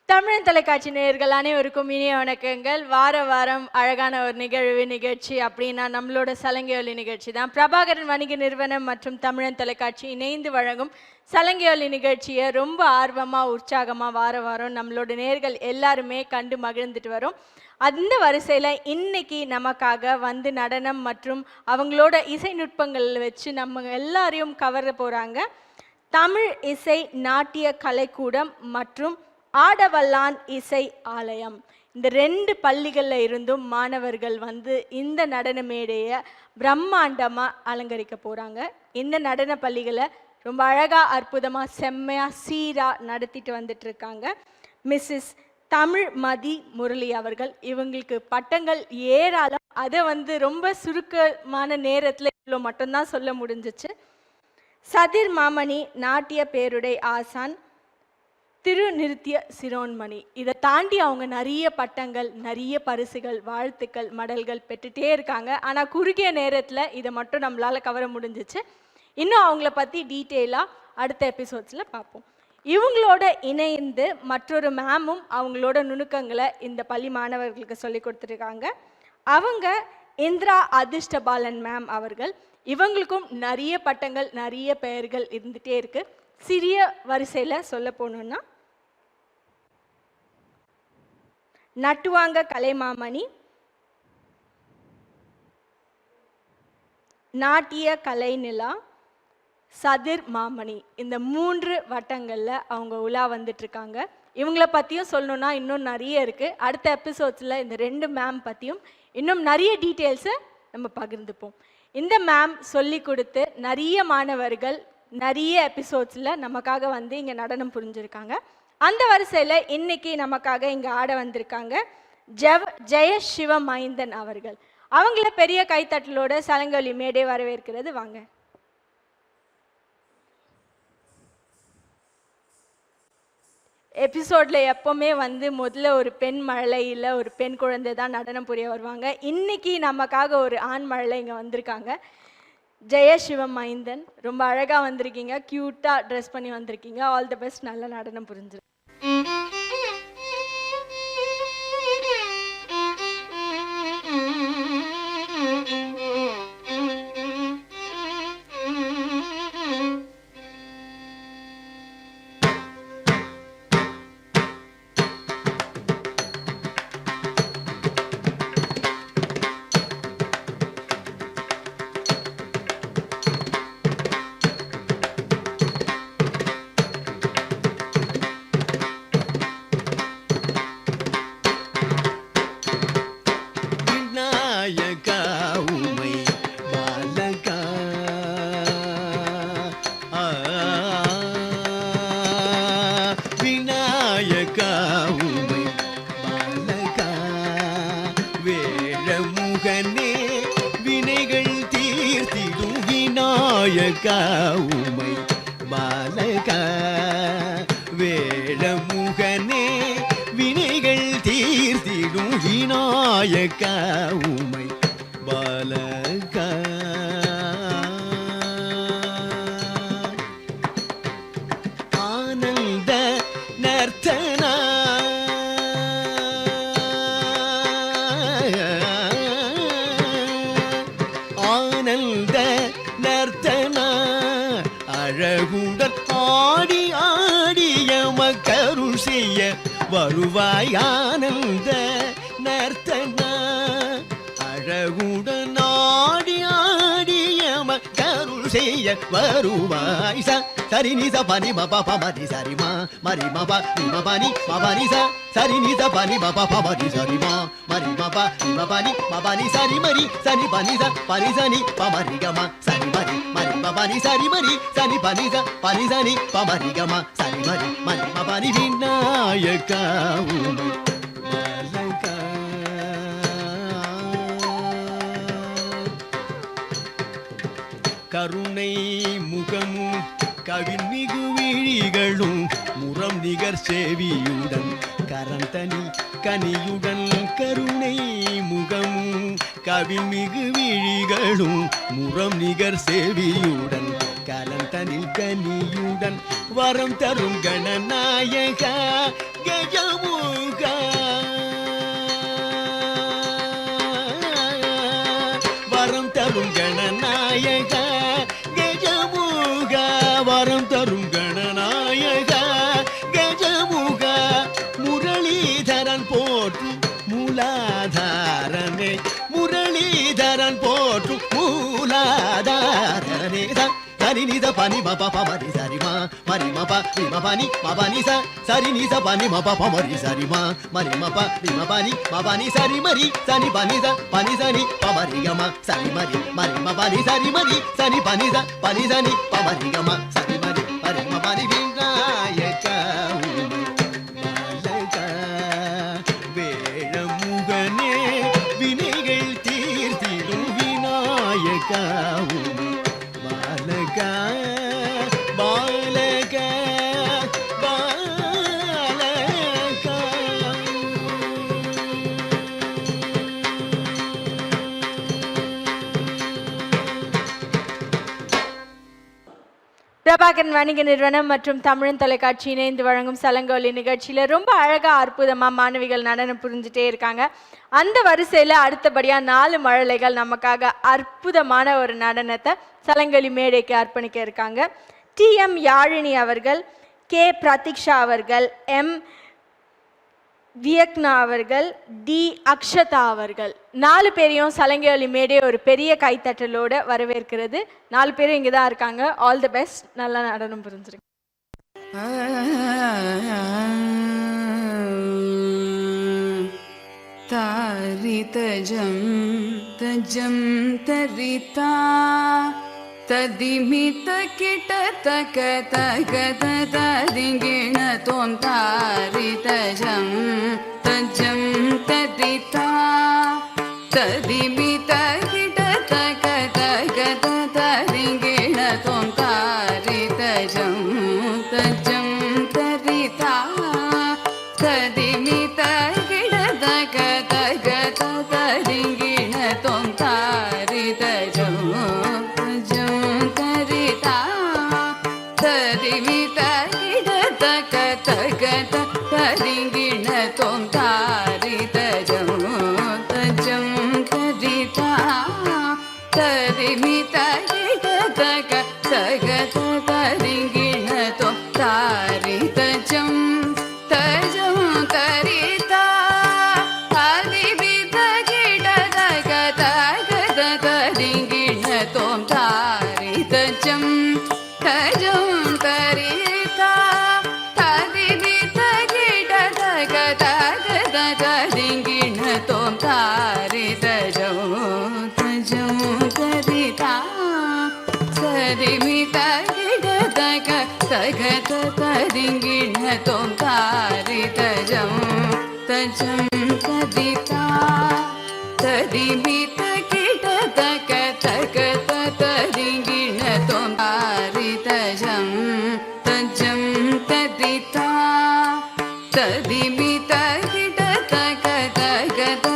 தமிழன் தொலைக்காட்சி நேயர்கள் அனைவருக்கும் இனிய வணக்கங்கள். வார வாரம் அழகான ஒரு நிகழ்ச்சி அப்படின்னா நம்மளோட சலங்கையொலி நிகழ்ச்சி தான். பிரபாகரன் வணிக நிறுவனம் மற்றும் தமிழன் தொலைக்காட்சி இணைந்து வழங்கும் சலங்கையொலி நிகழ்ச்சியை ரொம்ப ஆர்வமாக உற்சாகமாக வார வாரம் நம்மளோட நேயர்கள் எல்லாருமே கண்டு மகிழ்ந்துட்டு வரும். அந்த வரிசையில் இன்னைக்கு நமக்காக வந்து நடனம் மற்றும் அவங்களோட இசை நுட்பங்கள் வச்சு நம்ம எல்லாரையும் கவர போகிறாங்க. தமிழ் இசை நாட்டிய கலைக்கூடம் மற்றும் ஆடவல்லான் இசை ஆலயம், இந்த 2 பள்ளிகளில் இருந்தும் மாணவர்கள் வந்து இந்த நடன மேடையை பிரம்மாண்டமாக அலங்கரிக்க போகிறாங்க. இந்த நடன பள்ளிகளை ரொம்ப அழகாக அற்புதமாக செம்மையாக சீராக நடத்திட்டு வந்துட்டு இருக்காங்க மிஸ்ஸஸ் தமிழ் மதி முரளி அவர்கள். இவங்களுக்கு பட்டங்கள் ஏராளம். அதை வந்து ரொம்ப சுருக்கமான நேரத்தில் இவ்வளோ மட்டும்தான் சொல்ல முடிஞ்சிச்சு. சதிர் மாமணி நாட்டிய பேருடை ஆசான், திரு நிறுத்திய சிரோன்மணி. இதை தாண்டி அவங்க நிறைய பட்டங்கள், நிறைய பரிசுகள், வாழ்த்துக்கள், மடல்கள் பெற்றுட்டே இருக்காங்க. ஆனால் குறுகிய நேரத்தில் இதை மட்டும் நம்மளால் கவர முடிஞ்சிச்சு. இன்னும் அவங்கள பற்றி டீட்டெயிலாக அடுத்த எபிசோட்ஸில் பார்ப்போம். இவங்களோட இணைந்து மற்றொரு மேமும் அவங்களோட நுணுக்கங்களை இந்த பள்ளி மாணவர்களுக்கு சொல்லி கொடுத்துருக்காங்க. அவங்க இந்திரா அதிர்ஷ்டபாலன் மேம் அவர்கள். இவங்களுக்கும் நிறைய பட்டங்கள், நிறைய பெயர்கள் இருந்துகிட்டே இருக்குது. சிறிய வரிசையில் சொல்ல போனோன்னா நட்டுவாங்க கலைமாமணி, நாட்டிய கலை நிலா, சதிர் மாமணி, இந்த 3 வட்டங்களில் அவங்க உலா வந்துட்டுருக்காங்க. இவங்கள பற்றியும் சொல்லணுன்னா இன்னும் நிறைய இருக்குது. அடுத்த எபிசோட்ஸில் இந்த 2 மேம் பற்றியும் இன்னும் நிறைய டீட்டெயில்ஸை நம்ம பகிர்ந்துப்போம். இந்த மேம் சொல்லி கொடுத்து நிறைய மாணவர்கள் நிறைய எபிசோட்ஸில் நமக்காக வந்து இங்கே நடனம் புரிஞ்சிருக்காங்க. அந்த வரிசையில் இன்னைக்கு நமக்காக இங்கே ஆட வந்திருக்காங்க ஜெய சிவ மைந்தன் அவர்கள். அவங்கள பெரிய கைத்தட்டலோட சலங்கொலி மேடை வரவேற்கிறது. வாங்க. எபிசோடில் எப்போவுமே வந்து முதல்ல ஒரு பெண் மழலையில் ஒரு பெண் குழந்தை தான் நடனம் புரிய வருவாங்க. இன்னைக்கு நமக்காக ஒரு ஆண் மழலை இங்கே வந்திருக்காங்க. ஜெய சிவம் மைந்தன், ரொம்ப அழகாக வந்திருக்கீங்க, க்யூட்டாக ட்ரெஸ் பண்ணி வந்திருக்கீங்க. ஆல் தி பெஸ்ட், நல்ல நடனம் புரிஞ்சிரு. உமை பாலகா வேழமுகனே வினைகள் தீர்த்திடும் விநாயகா உமை பாலகா ஆனந்த நர்த்தனா ஆனந்த நர்த்தனா அழகுடன் ஆடி ஆடிய மக்கருள் செய்ய வருவாய். ஆனந்த நர்த்தனா அழகுடன் ஆடி ஆடிய மக்கருள் செய்ய வருவாய். சரி நிச பனி மப பமதி சரி மா மரி மப நிம பனி மபனி ச சரி நிச பனி மப பமதி சரி மா மரி மப நிம பனி மபனி சரி மரி சனி பனி ச பனி சனி பமரி கம சரி மரி மரி மபனி சரி மரி சனி பனி ச பனி சனி பமரி கம சரி மரி மரி மபனி விநாயகா உமை பாலகா. கருணை முகமும் கவின்மிகு விழிகளும் முரம் நிகர் சேவியுடன் கரந்தனி கனியுடன் கருணை முகமும் கவின்மிகு விழிகளும் முரம் நிகர் சேவியுடன் கலந்தனில் கனியுடன் வரம் தரும் கணநாயகா கஜமுக வரம் தரும் கணநாயக கஜமுக வரம் தரும் கணநாயக கஜமுக முரளிதரன் போற்று மூலாதாரனே முரளிதரன் போற்று மூலாதாரனே சரி நித பனி மப பமரி சரிமா மரி மப ரிம பனி மபனி சரி நித பனி மப பமரி சரிமா மரி மப ரிம பனி மபனி சரி மரி சனி பனி சனி பமரி கம சரி மரி மரி மபனி சரி மரி சனி பனி சனி பமரி கம சரி மரி மரி மபனி விநாயக வேழமுகனே வினைகள் தீர்த்திடும் விநாயக பாலக பாலக பிரபாகரன் வணிக நிறுவனம் மற்றும் தமிழன் தொலைக்காட்சி இணைந்து வழங்கும் சலங்கொலி நிகழ்ச்சியில ரொம்ப அழகா அற்புதமா மாணவிகள் நடனம் புரிஞ்சுட்டே இருக்காங்க. அந்த வரிசையில அடுத்தபடியா 4 மழலைகள் நமக்காக அற்புதமான ஒரு நடனத்தை சலங்கொலி மேடைக்கு அர்ப்பணிக்க இருக்காங்க. TM யாழினி அவர்கள், K பிரதீக்ஷா அவர்கள், M வியக்னா அவர்கள், D அக்ஷதா அவர்கள் 4 பேரையும் சலங்கொலி மேடை ஒரு பெரிய கைத்தட்டலோட வரவேற்கிறது. 4 பேரும் இங்கே தான் இருக்காங்க. All the best. நல்லா நடனம் புரிஞ்சிருக்கு. தாரிதஜம் தஜம் தரிதா ததிமித கிட தக தக ததிங்கிண தோம் தாரிதஜம் தஜம் தரிதா ததிமித கிட தக தக ததிங்கிண தோம் தாரிதஜம் தஜம் தரிதா ததிமித கிட தக தக ததிங்கிண தோம் தாரிதஜம் தரிமித கிட தக தக தரிங்கிண தோம் தாரிதஜம் தஜம் தரிதா தரிமித கிட தக தக தரிங்கிண தோம் தாரிதஜம் தஜம் தரிதா தரிமித கிட தக தக தரிங்கிண தோம் தாரிதஜம் தஜம் தரிதா ததிமித கிட தக தக தரிங்கிண தோம் தாரிதஜம் தஜம் தரிதா ததிமித கிட தக தக தரிங்கிண தோம் தாரிதஜம் தஜம் தரிதா ததிமித கிட தக தக தரிங்கிண தோம் தாரிதஜம் தஜம் தரிதா ததிமித கிட தக தக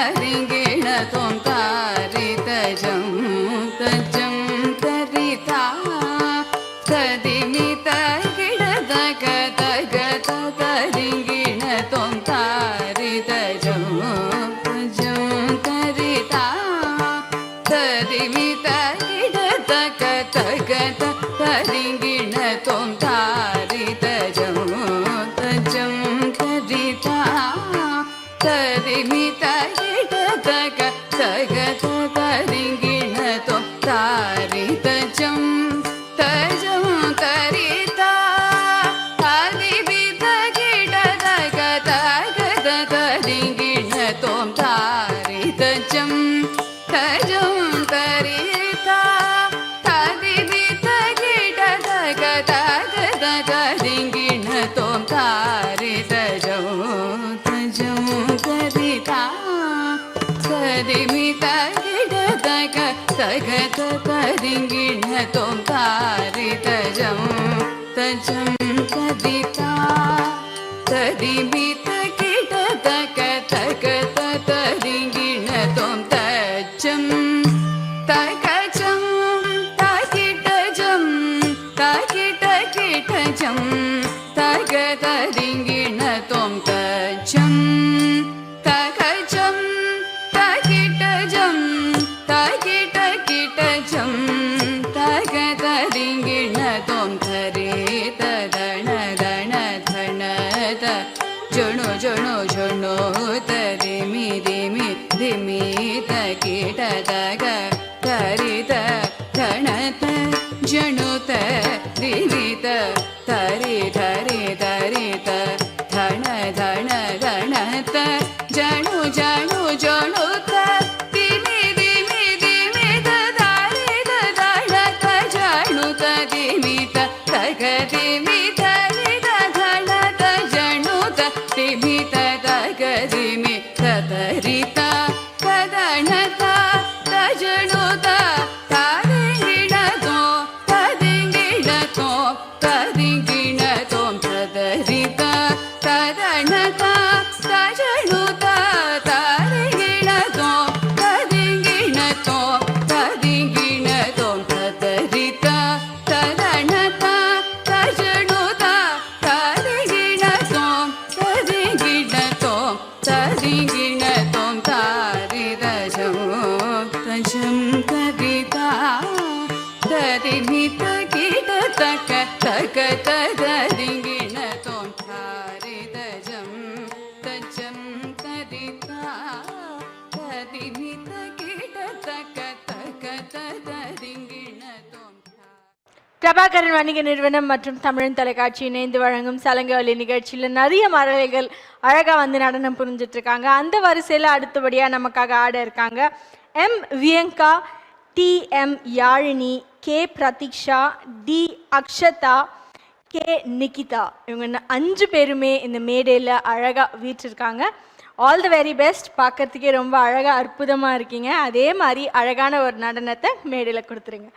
தரிங்கிண தோம் தாரிதஜம் தஜம் தரிதா ததிமித கிட தக தக தரிங்கிண தோம் தாரிதஜம் தஜம் தரிதா ததிமித கிட தக தக தரிங்கிண தோம் தாரிதஜம் தஜம் தரிதா ததிமித கிட தக தக தரிங்கிண தோம் தாரிதஜம் தஜம் தரிதா ததிமித கிட தக தக தரிங்கிண தோம் தாரிதஜம் தஜம் தரிதா ததிமித கிட தக தக தரிங்கிண தோம் தாரிதஜம் தஜம் தரிதா ததிமித கிட தக தக தரிங்கிண தோம் தாரிதஜம் தஜம் தரிதா ததிமித கிட தக தக தரிங்கிண தோம் தஜம் தகஜம் தகிடஜம் தகிட கிடஜம் தக தரிங்கிண தோம் கிட கிட ஜம் தக தரிங்கிண தோம் தரே ததண தண தண த ஜணு ஜணு ஜணு தரிமி திமி திமி த கிட தக தரித தணத ஜணுத திரித தரி தரி தரித தண தண தணத ஜணு ஜணு ஜணுத திமி திமி திமி தரி தணத ஜணுத திமி தக திமி தரி தணத ஜணுத திமி தக திமி தரித ததணத தஜணுத ததிங்கிணதோ ததிங்கிணதோ ததிங்கிணதோ ததரித ததணத தஜணுத ததிங்கிணதோ ததிங்கிணதோ ததிங்கிணதோ ததரித ததணத தஜணுத ததிங்கிணதோ ததிங்கிணதோ ததிங்கிணதோ தாரிதஜோ தஜம் தரிதா ததிமித கிட தக தக ததிங்கிணதோ தாரிதஜம் தஜம் தரிதா ததிமித கிட தக தக ததிங்கிணதோ பிரபாகரன் வணிக நிறுவனம் மற்றும் தமிழன் தொலைக்காட்சி இணைந்து வழங்கும் சலங்கவலி நிகழ்ச்சியில் நிறைய மரலைகள் அழகாக வந்து நடனம் புரிஞ்சிட்டு இருக்காங்க. அந்த வரிசையில் அடுத்தபடியாக நமக்காக ஆட இருக்காங்க M Vianka, T M Yazhini, K Pratheeksha, T Akshatha, K Nikitha. இவங்க 5 பேருமே இந்த மேடையில் அழகாக வீற்றிருக்காங்க. All the very best. பார்க்கறதுக்கே ரொம்ப அழகாக அற்புதமாக இருக்கீங்க. அதே மாதிரி அழகான ஒரு நடனத்தை மேடையில் கொடுத்துருங்க.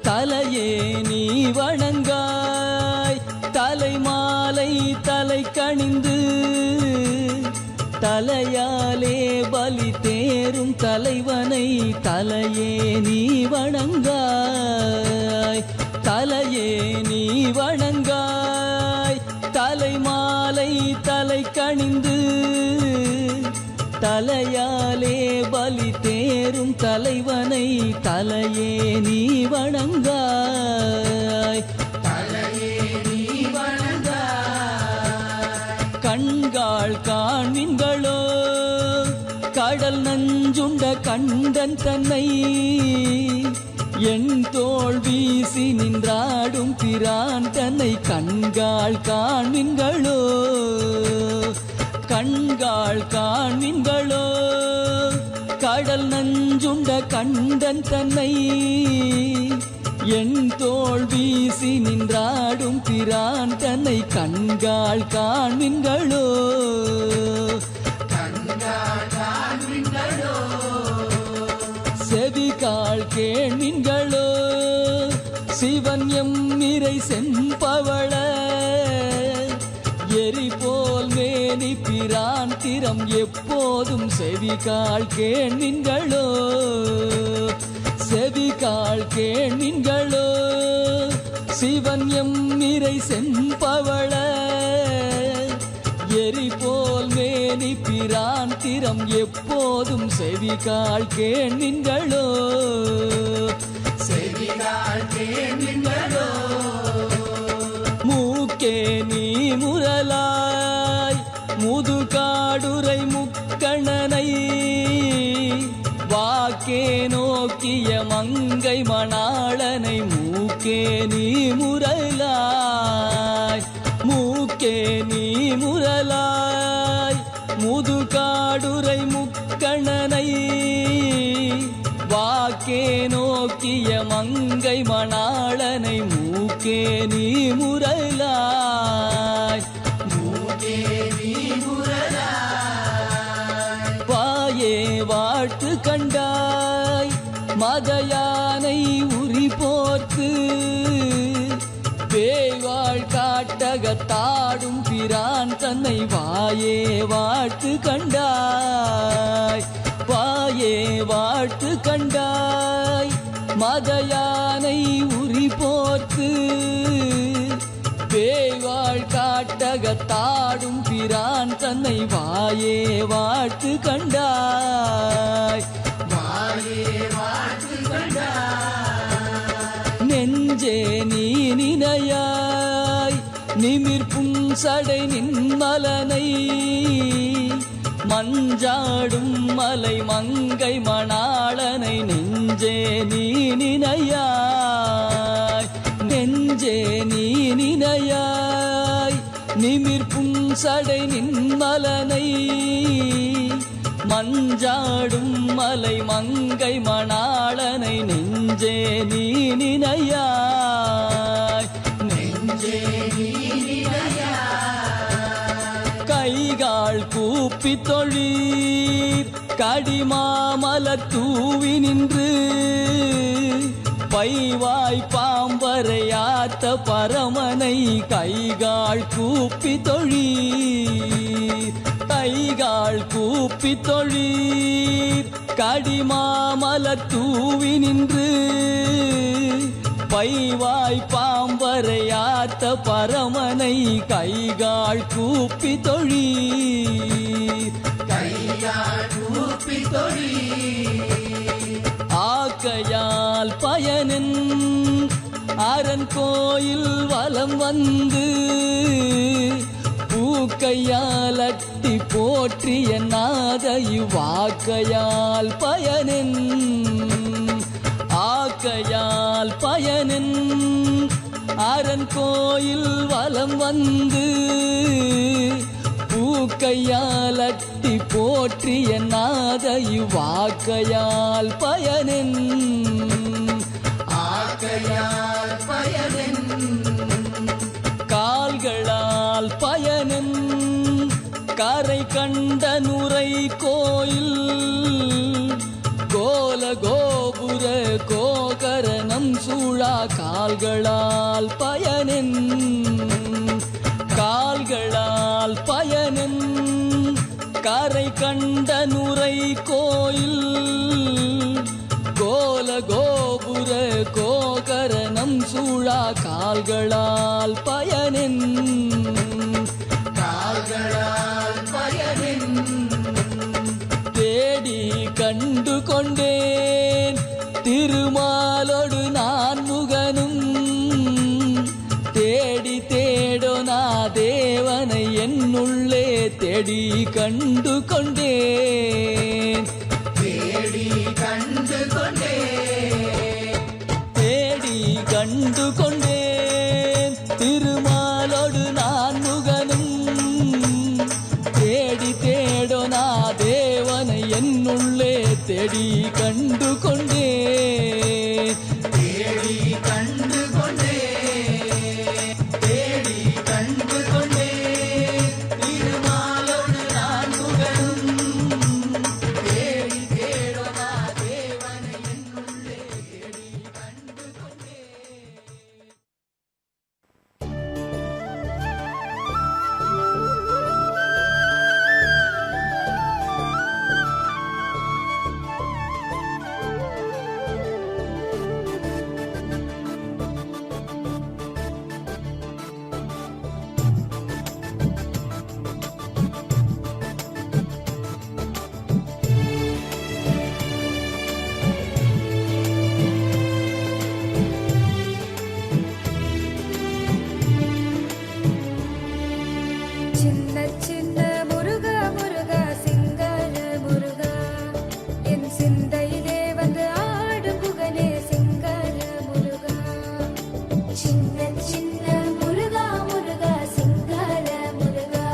தலையே நீ வணங்காய், தலைமாலை தலை கணிந்து, தலையாலே பலி தேரும் தலைவனை தலையே நீ வணங்காய். தலையே நீ வணங்காய், தலைமாலை தலை கணிந்து, தலையாலே பலி தேரும் தலைவனை தலையே நீ வணங்காய். தலையே நீ வணங்காய். கண்காள் காண்மின்களோ கடல் நஞ்சுண்ட கண்டன் தன்னை, என் தோள் வீசி நின்றாடும் பிரான் தன்னை கண்காள் காண்மின்களோ. கண்காள் காண்மின்களோ கடல் நஞ்சுண்ட கண்டன் தன்னை, என் தோள் வீசி நின்றாடும் பிரான் தன்னை கண்காள் காண்மின்களோ. கண்காள் காண்மின்களோ. செவிகாள் கேண்மின்களோ சிவன் எம் நிறை செம்பவள, எரி போல் மேனி பிரான் திறம் எப்போதும் செவிகாள் கேண்மின்களோ. செவிகாள் கேண்மின்களோ சிவன் எம் நிறை செம்பவள, எரி போல் மேனி பிரான் திறம் எப்போதும் செவிகாள் கேண்மின்களோ. செவிகாள் கேண்மின்களோ. மூக்கே நீ முரலாய் முதுகாடுரை முக்கணனை, வாக்கே நோக்கிய மங்கை மணாளனை மூக்கே நீ முரலாய். மூக்கே நீ முரலாய் முதுகாடுரை முக்கணனை, வாக்கே நோக்கிய மங்கை மணாளனை மூக்கே நீ முரலாய். மூக்கே நீ முரலாய். வாயே வாழ்த்து கண்டாய் மதயானை உரி போர்த்து, பேய்வாழ் காட்டகத்தாய் தாடும் பிரான் தன்னை வாயே வாழ்த்து கண்டாய் வாயே வாழ்த்து கண்டாய் மதயானை உரி போர்த்து பேய்வாள் காட்டகத்தாடும் பிரான் தன்னை வாயே வாழ்த்து கண்டாய் வாயே வாழ்த்து கண்டாய் நெஞ்சே நீ நினையாய் நிமிர் புன்சடை நின்மலனை மஞ்சாடும் மலை மங்கை மணாளனை நெஞ்சே நீ நினையாய் நெஞ்சே நீ நினையாய் நிமிர் புன்சடை நின்மலனை மஞ்சாடும் மலை மங்கை மணாளனை நெஞ்சே நீ நினையாய் நெஞ்சே நீ கைகால் கூப்பி தொழீர் கடிமாமலர் தூவி நின்று பைவாய் பாம்பரையாத்த பரமனை கைகால் கூப்பி தொழீர் கைகால் கூப்பி தொழீர் கடிமாமலர் தூவி நின்று பைவாய் பாம்பரையாத்த பரமனை கைகால் கூப்பி தொழீர் கைகால் கூப்பி தொழீர் ஆக்கையால் பயனின் அரண் கோயில் வலம் வந்து பூக்கையால் அட்டி போற்றிய நாத இவ்வாக்கையால் பயனின் ஆக்கையால் பயனின் அரண் கோயில் வலம் வந்து பூக்கையால் அட்டி போற்றிய நாத இவ்வாக்கையால் பயனின் ஆக்கையால் பயனின் கால்களால் பயனின் கரை கண்ட நுரை கோயில் கோல கோபுர கோகரணம் சூழா கால்களால் பயனின் கால்களால் பயனின் கரை கண்ட நுரை கோயில் கோல கோபுர கோகரணம் சூழா கால்களால் பயனின் கால்களால் பயனின் தேடி கண்டு கொண்டேன் திருமாலோடு நான் முகனும் தேடி தேடோனா தேவனை என்னுள்ளே தேடி கண்டு கொண்டேன் தேடி கண்டு கொண்டேன் தேடி கண்டு கொண்டேன் திருமாலோடு நான் முகனும் தேடி தேடோனா தேவனை என்னுள்ளே தேடி கண்டு கொண்டேன் தேடி கண்டு கொண்டேன் தேடி கண்டு கொண்டேன் திருமாலோடு நான் முகனும் தேடி தேடோனா தேவனை என்னுள்ளே தேடி கண்டு கொண்டேன். சின்ன சின்ன முருகா முருகா சிங்கார முருகா என் சிந்தையிலே வந்து ஆடும் புகனே சிங்கார முருகா சின்ன சின்ன முருகா முருகா சிங்கார முருகா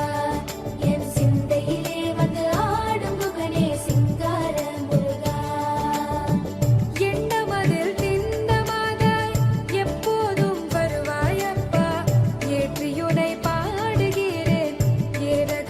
என் சிந்தையிலே வந்து ஆடும் புகனே சிங்கார முருகா எண்ணமதில் திண்ணமாதாய் எப்போதும் வருவாயப்பா ஏற்றியுனை பாடுகிறேன் ஏரக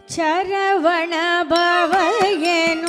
சரவண பவ எனும்